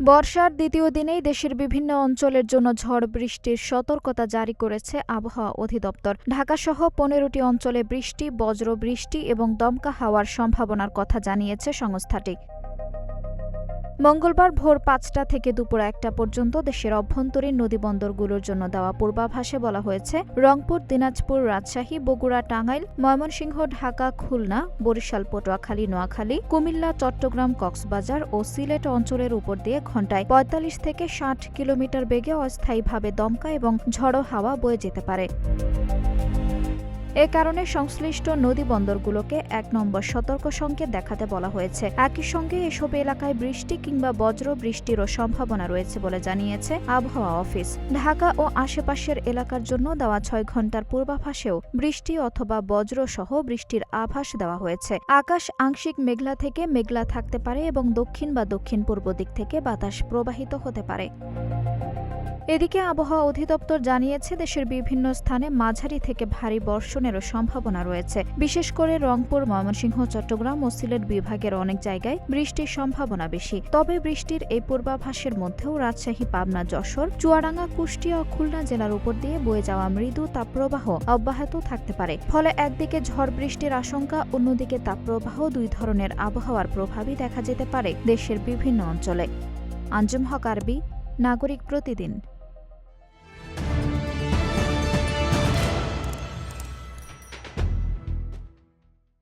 বর্ষার দ্বিতীয় দিনেই দেশের বিভিন্ন অঞ্চলের জন্য ঝড় বৃষ্টির সতর্কতা জারি করেছে আবহাওয়া অধিদপ্তর। ঢাকাসহ ১৫টি অঞ্চলে বৃষ্টি, বজ্র বৃষ্টি এবং দমকা হাওয়ার সম্ভাবনার কথা জানিয়েছে সংস্থাটি। মঙ্গলবার ভোর ৫টা থেকে দুপুর ১টা পর্যন্ত দেশের অভ্যন্তরীণ নদীবন্দরগুলোর জন্য দেওয়া পূর্বাভাসে বলা হয়েছে, রংপুর, দিনাজপুর, রাজশাহী, বগুড়া, টাঙ্গাইল, ময়মনসিংহ, ঢাকা, খুলনা, বরিশাল, পটুয়াখালী, নোয়াখালী, কুমিল্লা, চট্টগ্রাম, কক্সবাজার ও সিলেট অঞ্চলের উপর দিয়ে ঘণ্টায় ৪৫ থেকে ৬০ কিলোমিটার বেগে অস্থায়ীভাবে দমকা এবং ঝড়ো হাওয়া বয়ে যেতে পারে। এ কারণে সংশ্লিষ্ট নদীবন্দরগুলোকে ১ নম্বর সতর্ক সংকেত দেখাতে বলা হয়েছে। একই সঙ্গে এসব এলাকায় বৃষ্টি কিংবা বজ্র বৃষ্টিরও সম্ভাবনা রয়েছে বলে জানিয়েছে আবহাওয়া অফিস। ঢাকা ও আশেপাশের এলাকার জন্য দেওয়া ৬ ঘণ্টার পূর্বাভাসেও বৃষ্টি অথবা বজ্র সহ বৃষ্টির আভাস দেওয়া হয়েছে। আকাশ আংশিক মেঘলা থেকে মেঘলা থাকতে পারে এবং দক্ষিণ বা দক্ষিণ পূর্ব দিক থেকে বাতাস প্রবাহিত হতে পারে। এদিকে আবহাওয়া অধিদপ্তর জানিয়েছে, দেশের বিভিন্ন স্থানে মাঝারি থেকে ভারী বর্ষণেরও সম্ভাবনা রয়েছে। বিশেষ করে রংপুর, ময়মনসিংহ, চট্টগ্রাম ও সিলেট বিভাগের অনেক জায়গায় বৃষ্টির সম্ভাবনা বেশি। তবে বৃষ্টির এই পূর্বাভাসের মধ্যেও রাজশাহী, পাবনা, যশোর, চুয়াডাঙ্গা, কুষ্টিয়া ও খুলনা জেলার উপর দিয়ে বয়ে যাওয়া মৃদু তাপপ্রবাহ অব্যাহত থাকতে পারে। ফলে একদিকে ঝড় বৃষ্টির আশঙ্কা, অন্যদিকে তাপপ্রবাহ, দুই ধরনের আবহাওয়ার প্রভাবই দেখা যেতে পারে দেশের বিভিন্ন অঞ্চলে। আঞ্জুম হক আরবি, নাগরিক প্রতিদিন।